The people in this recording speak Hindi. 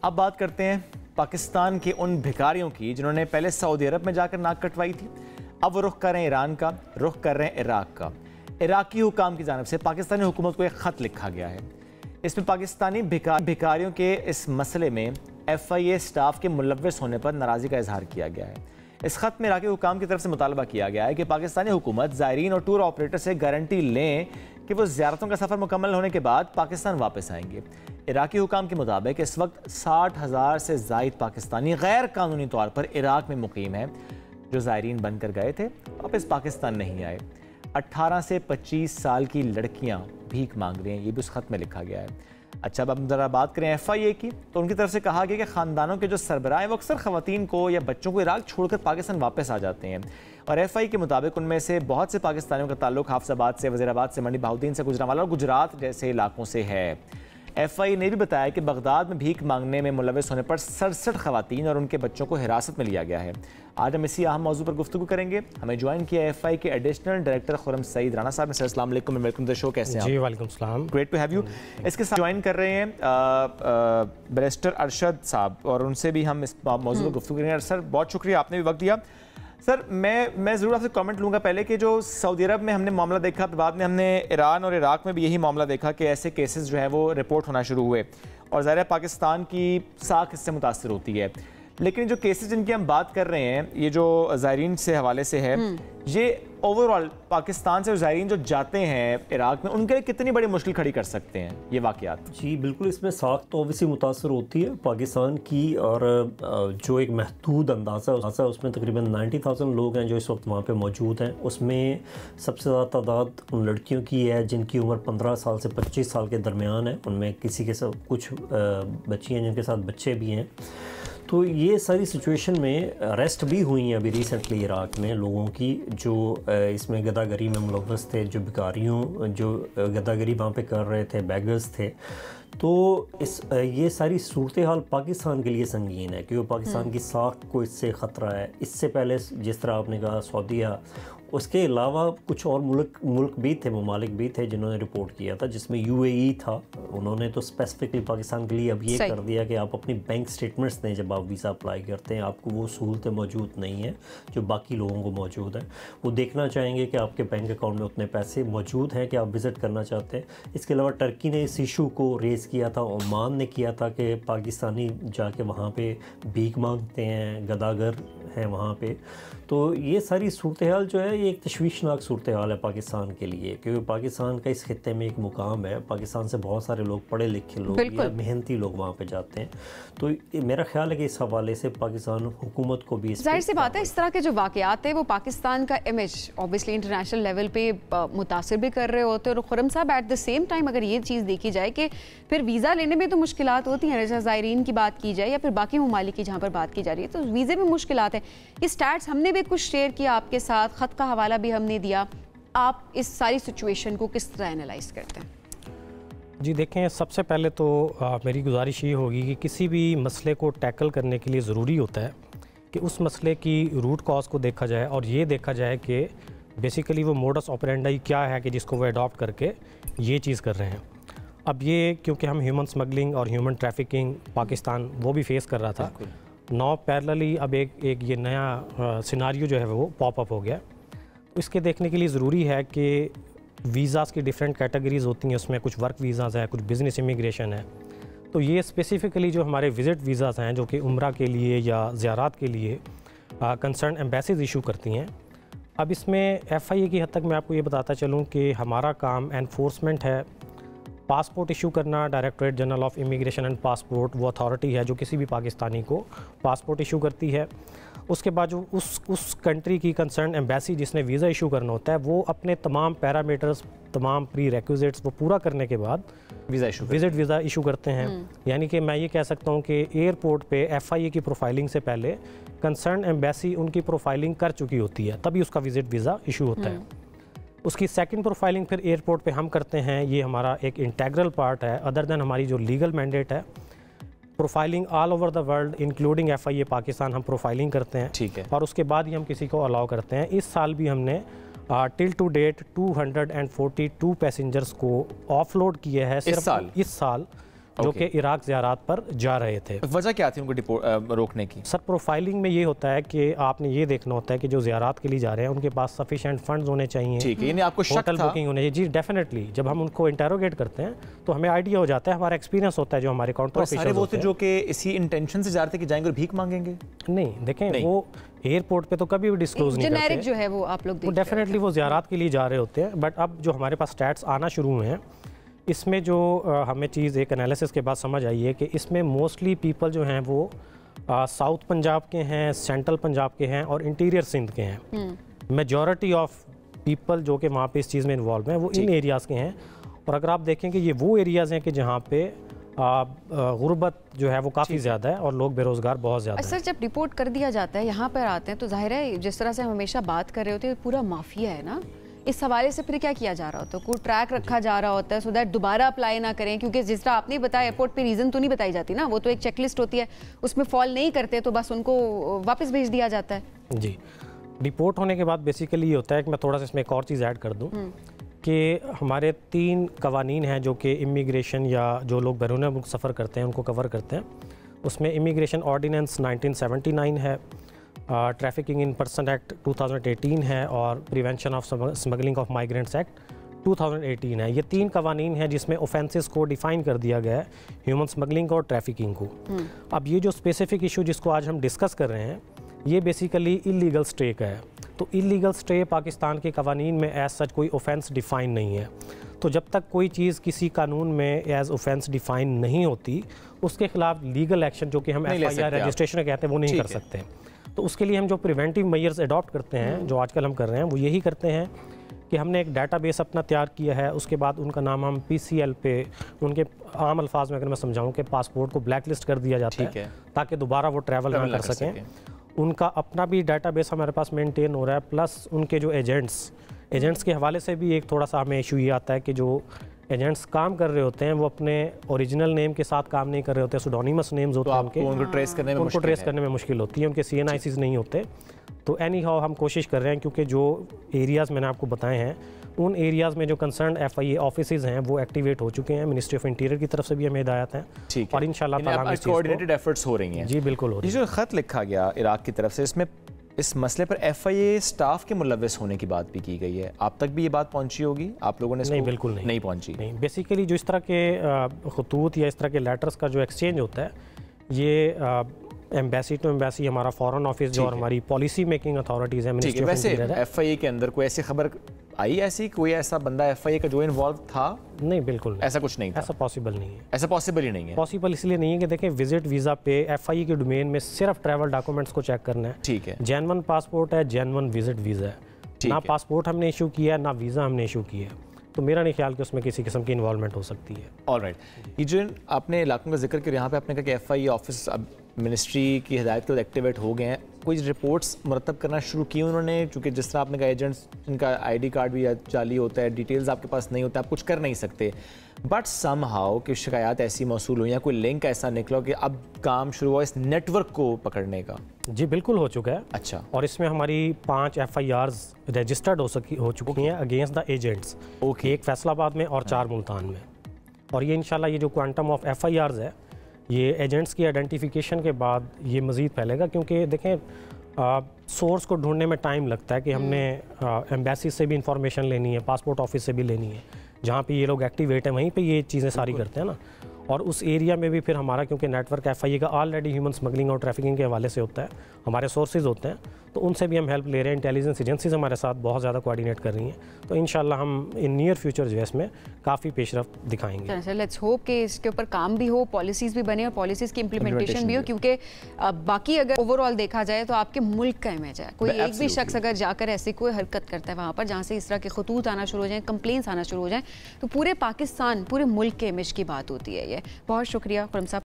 अब बात करते हैं पाकिस्तान के उन भिखारियों की जिन्होंने पहले सऊदी अरब में जाकर नाक कटवाई थी। अब वो रुख कर रहे हैं ईरान का, रुख कर रहे हैं इराक का। इराकी हुकाम की जानिब से पाकिस्तानी हुकूमत को एक ख़त लिखा गया है। इसमें पाकिस्तानी भिखारियों के इस मसले में FIA स्टाफ के मुलव्वस होने पर नाराज़गी का इजहार किया गया है। इस खत में इराकी हुकाम की तरफ से मुतालबा किया गया है कि पाकिस्तानी हुकूमत ज़ायरीन और टूर ऑपरेटर से गारंटी लें कि वो ज़ियारतों का सफ़र मुकम्मल होने के बाद पाकिस्तान वापस आएंगे। इराकी हुकाम के मुताबिक इस वक्त 60,000 से ज़ायद पाकिस्तानी गैर कानूनी तौर पर इराक में मुकीम हैं, जो ज़ायरीन बनकर गए थे वापस पाकिस्तान नहीं आए। 18 से 25 साल की लड़कियाँ भीख मांग रही हैं, ये भी उस खत में लिखा गया है। अच्छा, अब हम ज़रा बात करें FIA की, तो उनकी तरफ से कहा गया कि ख़ानदानों के जो सरबराह हैं वो अक्सर ख़वातीन को या बच्चों को इराक छोड़कर पाकिस्तान वापस आ जाते हैं। और FIA के मुताबिक उनमें से बहुत से पाकिस्तानियों का ताल्लुक हाफिजाबाद से, वज़ीराबाद से, मंडी बहाउद्दीन से, गुजरांवाला और गुजरात जैसे इलाकों से है। FIA ने भी बताया कि बगदाद में भीख मांगने में मुलव्वस होने पर 67 ख़वातीन और उनके बच्चों को हिरासत में लिया गया है। आज हम इसी अहम मौजू पर गुफ्तगू करेंगे। हमें ज्वाइन किया FIA के एडिशनल डायरेक्टर खुर्रम सईद राना साहब। सर अस्सलाम वालेकुम, वेलकम टू द शो। कैसे हैं आप? जी वालेकुम सलाम, ग्रेट टू हैव यू। इसके साथ ज्वाइन कर रहे हैं बैरिस्टर अरशद साहब, और उनसे भी हम इस मौजू पर गुफ्तगू करेंगे। सर बहुत शुक्रिया, आपने भी वक्त दिया। सर मैं ज़रूर आपसे कमेंट लूँगा पहले कि जो सऊदी अरब में हमने मामला देखा, बाद में हमने ईरान और इराक में भी यही मामला देखा कि ऐसे केसेस जो हैं वो रिपोर्ट होना शुरू हुए, और ज़ाहिर है पाकिस्तान की साख इससे मुतासर होती है। लेकिन जो केसेस जिनकी हम बात कर रहे हैं, ये जो ज़ायरीन से हवाले से है, ये ओवरऑल पाकिस्तान से ज़ायरीन जो जाते हैं इराक में, उनके लिए कितनी बड़ी मुश्किल खड़ी कर सकते हैं ये वाक़यात? जी बिल्कुल, इसमें साख तो ऑब्वियसली मुतासर होती है पाकिस्तान की, और जो एक महदूद अंदाज़ा उसमें तकरीबन 90,000 लोग हैं जो इस वक्त वहाँ पे मौजूद हैं। उसमें सबसे ज़्यादा तादाद उन लड़कियों की है जिनकी उम्र 15 साल से 25 साल के दरमियान है। उनमें किसी के साथ कुछ बच्ची हैं जिनके साथ बच्चे भी हैं। तो ये सारी सिचुएशन में अरेस्ट भी हुई हैं अभी रिसेंटली इराक में लोगों की जो इसमें गदागरी में मुलव्वस थे, जो भिखारियों जो गदागरी वहाँ पे कर रहे थे, बैगर्स थे। तो ये सारी सूरत हाल पाकिस्तान के लिए संगीन है क्योंकि पाकिस्तान की साख को इससे ख़तरा है। इससे पहले जिस तरह आपने कहा सऊदीया, उसके अलावा कुछ और मुल्क भी थे, ममालिक भी थे जिन्होंने रिपोर्ट किया था, जिसमें UAE था। उन्होंने तो स्पेसिफिकली पाकिस्तान के लिए अब ये कर दिया कि आप अपनी बैंक स्टेटमेंट्स दें जब आप वीज़ा अप्लाई करते हैं। आपको वो सहूलतें मौजूद नहीं है जो बाकी लोगों को मौजूद है। वो देखना चाहेंगे कि आपके बैंक अकाउंट में उतने पैसे मौजूद हैं कि आप विज़िट करना चाहते हैं। इसके अलावा टर्की ने इस इशू को रेज़ किया था, ओमान ने किया था कि पाकिस्तानी जाके वहाँ पे भीख मांगते हैं, गदागर हैं वहाँ पे। तो ये सारी सूरत हाल जो है ये एक तशवीशनाक सूरत हाल है पाकिस्तान के लिए, क्योंकि पाकिस्तान का इस खित्ते में एक मुकाम है। पाकिस्तान से बहुत सारे लोग, पढ़े लिखे लोग या मेहनती लोग वहाँ पे जाते हैं। तो मेरा ख्याल है कि इस हवाले से पाकिस्तान हुकूमत को भी, जाहिर सी बात है, इस तरह के जो वाक़यात है वो पाकिस्तान का इमेज ऑब्वियसली इंटरनेशनल लेवल पे मुतासिर भी कर रहे होते हैं। और खुर्रम साहब, एट द सेम टाइम अगर ये चीज़ देखी जाए कि फिर वीज़ा लेने में तो मुश्किलात होती हैं, जैसे ज़ायरीन की बात की जाए या फिर बाकी ममालिक की जहाँ पर बात की जा रही है, तो वीज़े में मुश्किलात है। ये स्टैट्स हमने भी कुछ शेयर किया आपके साथ, ख़त का हवाला भी हमने दिया। आप इस सारी सिचुएशन को किस तरह एनालाइज करते हैं? जी देखें, सबसे पहले तो मेरी गुजारिश ये होगी कि किसी भी मसले को टैकल करने के लिए ज़रूरी होता है कि उस मसले की रूट कॉज को देखा जाए और ये देखा जाए कि बेसिकली वो मोडस ऑपरेंडाई क्या है कि जिसको वो अडॉप्ट करके ये चीज़ कर रहे हैं। अब ये क्योंकि हम ह्यूमन स्मगलिंग और ह्यूमन ट्रैफिकिंग पाकिस्तान वो भी फेस कर रहा था, नौ पैरेलली अब एक ये नया सिनारियो जो है वो पॉप अप हो गया। इसके देखने के लिए ज़रूरी है कि वीज़ाज़ की डिफरेंट कैटेगरीज़ होती हैं, उसमें कुछ वर्क वीज़ाज़ हैं, कुछ बिज़नेस इमिग्रेशन है। तो ये स्पेसिफ़िकली जो हमारे विज़िट वीज़ाज़ हैं जो कि उम्रा के लिए या ज़ियारत के लिए कंसर्न एम्बेसीज इशू करती हैं। अब इसमें FIA की हद तक मैं आपको ये बताता चलूँ कि हमारा काम एनफोर्समेंट है। पासपोर्ट इशू करना, directorate general of immigration and passport वो अथॉरिटी है जो किसी भी पाकिस्तानी को पासपोर्ट इशू करती है। उसके बाद जो उस कंट्री की कंसर्न एम्बेसी जिसने वीज़ा इशू करना होता है, वो अपने तमाम पैरामीटर्स, तमाम प्री रेक्विजिट्स वो पूरा करने के बाद वीज़ा इशू करते हैं। यानी कि मैं ये कह सकता हूँ कि एयरपोर्ट पे FIA की प्रोफाइलिंग से पहले कंसर्न एम्बेसी उनकी प्रोफाइलिंग कर चुकी होती है, तभी उसका विज़िट वीज़ा इशू होता है। उसकी सेकंड प्रोफाइलिंग फिर एयरपोर्ट पे हम करते हैं। ये हमारा एक इंटेग्रल पार्ट है, अदर देन हमारी जो लीगल मैंडेट है। Profiling all over the world including FIA Pakistan हम प्रोफाइलिंग करते हैं, ठीक है, और उसके बाद ही हम किसी को अलाउ करते हैं। इस साल भी हमने टिल टू डेट 242 पैसेंजर्स को ऑफलोड किया है सिर्फ इस साल। जो कि इराक ज़ियारात पर जा रहे थे। वजह क्या थी उनको रोकने की? सर, प्रोफाइलिंग में ये होता है कि आपने ये देखना होता है कि जो ज़ियारात के लिए जा रहे हैं उनके पास सफिशिएंट फंड्स होने चाहिए, ठीक है, यानी आपको शक होटल था? बुकिंग होने चाहिए। जी डेफिनेटली, जब हम उनको इंटेरोगेट करते हैं तो हमें आइडिया हो जाता है, हमारा एक्सपीरियंस होता है जो हमारे काउंटर सारे वो थे जो कि इसी इंटेंशन से जा रहे थे कि जाएंगे और भीख मांगेंगे? नहीं, देखें वो एयरपोर्ट पे तो कभी भी डिस्क्लोज नहीं करते, जेनेरिक जो है वो आप लोग वो डेफिनेटली वो ज़ियारात के लिए जा रहे होते हैं। बट अब जो हमारे पास स्टैट्स आना शुरू हुए हैं, इसमें जो हमें चीज़ एक एनालिसिस के बाद समझ आई है कि इसमें मोस्टली पीपल जो हैं वो साउथ पंजाब के हैं, सेंट्रल पंजाब के हैं और इंटीरियर सिंध के हैं। मेजॉरिटी ऑफ पीपल जो कि वहाँ पे इस चीज़ में इन्वॉल्व हैं वो इन एरियाज़ के हैं। और अगर आप देखें कि ये वो एरियाज़ हैं कि जहाँ पे गुर्बत जो है वो काफ़ी ज़्यादा है और लोग बेरोज़गार बहुत ज़्यादा हैं। सर, जब रिपोर्ट कर दिया जाता है, यहाँ पर आते हैं तो जाहिर है जिस तरह से हम हमेशा बात कर रहे होते हैं पूरा माफिया है ना, इस हवाले से फिर क्या किया जा रहा होता है? कोई ट्रैक रखा जा रहा होता है सो दैट दोबारा अप्लाई ना करें, क्योंकि जिस तरह आपने बताया एयरपोर्ट पे रीज़न तो नहीं बताई जाती ना, वो तो एक चेकलिस्ट होती है, उसमें फॉल नहीं करते तो बस उनको वापस भेज दिया जाता है। जी, रिपोर्ट होने के बाद बेसिकली ये होता है कि मैं थोड़ा सा इसमें एक और चीज़ ऐड कर दूँ कि हमारे 3 कवानीन हैं जो कि इमिग्रेशन या जो लोग बैरून मुल्क सफ़र करते हैं उनको कवर करते हैं। उसमें इमिग्रेशन ऑर्डिनेंस 1979 है, ट्रैफिकिंग इन पर्सन एक्ट 2018 है और prevention of smuggling of migrants act 2018 है। ये 3 कवानीन हैं जिसमें ऑफेंसेस को डिफ़ाइन कर दिया गया है, ह्यूमन स्मगलिंग और ट्रैफिकिंग को। अब ये जो स्पेसिफिक इशू जिसको आज हम डिस्कस कर रहे हैं, ये बेसिकली इलीगल स्टे का है। तो इलीगल स्टे पाकिस्तान के कवानीन में एज सच कोई ऑफेंस डिफ़ाइन नहीं है। तो जब तक कोई चीज़ किसी कानून में एज ऑफेंस डिफ़ाइन नहीं होती, उसके खिलाफ लीगल एक्शन जो कि हम FIR रजिस्ट्रेशन कहते हैं वो नहीं कर सकते। तो उसके लिए हम जो प्रिवेंटिव मेजर्स अडॉप्ट करते हैं, जो आजकल हम कर रहे हैं, वो यही करते हैं कि हमने एक डाटाबेस अपना तैयार किया है। उसके बाद उनका नाम हम PCL पे, उनके आम अल्फाज में अगर मैं समझाऊं कि पासपोर्ट को ब्लैक लिस्ट कर दिया जाता है ताकि दोबारा वो ट्रैवल ना कर सकें। उनका अपना भी डाटाबेस हमारे पास मेंटेन हो रहा है, प्लस उनके जो एजेंट्स के हवाले से भी एक थोड़ा सा हमें इशू ये आता है कि जो एजेंट्स काम कर रहे होते हैं वो अपने ओरिजिनल नेम के साथ काम नहीं कर रहे होते, सुडोनिमस नेम्स होते हैं उनके, उनको ट्रेस करने में मुश्किल होती है, उनके CNICs नहीं होते। तो एनी हाउ हम कोशिश कर रहे हैं, क्योंकि जो एरियाज़ मैंने आपको बताए हैं उन एरियाज़ में जो कंसर्न FIA ऑफिसेज़ हैं वो एक्टिवेट हो चुके हैं। मिनिस्ट्री ऑफ इंटीरियर की तरफ से भी हमें हिदायत हैं और इंशाल्लाह ताला कोऑर्डिनेटेड एफर्ट्स हो रही हैं। जी बिल्कुल हो रही है। ये जो खत लिखा गया इराक की तरफ से, इसमें इस मसले पर FIA स्टाफ के मुलव्वस होने की बात भी की गई है, आप तक भी ये बात पहुंची होगी? आप लोगों ने नहीं, बिल्कुल नहीं पहुंची। नहीं, बेसिकली जो इस तरह के खतूत या इस तरह के लेटर्स का जो एक्सचेंज होता है, ये एम्बेसी टू एम्बेसी, हमारा फॉरेन ऑफिस जो और हमारी पॉलिसी मेकिंग अथॉरिटीज़ है, मिनिस्ट्री ऑफ इंटीरियर है। FIA के अंदर कोई ऐसी खबर आई, ऐसी कोई ऐसा बंदा FIA का जो इन्वॉल्व था? नहीं, बिल्कुल नहीं, ऐसा कुछ नहीं था। ऐसा पॉसिबल नहीं है। ऐसा पॉसिबल ही नहीं है। पॉसिबल इसलिए नहीं है कि देखें, विजिट वीज़ा पे FIA के डोमेन में सिर्फ ट्रैवल डॉक्यूमेंट्स को चेक करना है। ठीक है, जेन्युइन पासपोर्ट है, जेन्युइन विजिट वीज़ा है। ना पासपोर्ट हमने इशू किया है, ना वीज़ा हमने इशू किया है, तो मेरा नहीं ख्याल कि उसमें किसी किस्म की इन्वॉल्वमेंट हो सकती है। ऑलराइट, ये जो आपने इलाकों का जिक्र किया, यहाँ पे आपने कहा कि FIA ऑफिस अब मिनिस्ट्री की हिदायत के बाद एक्टिवेट हो गए हैं, कोई रिपोर्ट्स मुरतब करना शुरू की उन्होंने? क्योंकि जिस तरह आपने कहा एजेंट्स, इनका ID कार्ड भी जाली होता है, डिटेल्स आपके पास नहीं होता, आप कुछ कर नहीं सकते, बट समहाउ कि शिकायत ऐसी मौसूल हुई या कोई लिंक ऐसा निकला कि अब काम शुरू हुआ इस नेटवर्क को पकड़ने का? जी बिल्कुल हो चुका है। अच्छा, और इसमें हमारी 5 FIRs रजिस्टर्ड हो चुकी हैं अगेंस्ट द एजेंट्स। एक फैसलाबाद में और 4 मुल्तान में। और ये इंशाल्लाह ये जो क्वांटम ऑफ FIRs है, ये एजेंट्स की आइडेंटिफिकेशन के बाद ये मज़ीद फैलेगा, क्योंकि देखें सोर्स को ढूंढने में टाइम लगता है कि हमने एम्बेसी से भी इंफॉर्मेशन लेनी है, पासपोर्ट ऑफिस से भी लेनी है, जहाँ पे ये लोग एक्टिवेट हैं वहीं पे ये चीज़ें सारी करते हैं ना। और उस एरिया में भी फिर हमारा, क्योंकि नेटवर्क FIA का ऑलरेडी ह्यूमन स्मगलिंग और ट्रैफिकिंग के हवाले से होता है, हमारे सोर्सेज होते हैं, तो उनसे भी हम हेल्प ले रहे हैं। इंटेलिजेंस एजेंसीज हमारे साथ बहुत ज़्यादा कोऑर्डिनेट कर रही हैं, तो इंशाल्लाह हम इन नियर फ्यूचर जो है इसमें काफ़ी पेशरफ्त दिखाएंगे। सर, लेट्स होप कि इसके ऊपर काम भी हो, पॉलिसीज़ भी बने और पॉलिसीज़ की इम्प्लीमेंटेशन भी हो, क्योंकि बाकी अगर ओवरऑल देखा जाए तो आपके मुल्क का इमेज है। कोई एक भी शख्स अगर जाकर ऐसी कोई हरकत करता है वहाँ पर जहाँ से इस तरह के खतूत आना शुरू हो जाए, कंप्लेंट्स आना शुरू हो जाए, तो पूरे पाकिस्तान, पूरे मुल्क के इमेज की बात होती है। ये बहुत शुक्रिया खुर्रम साहब,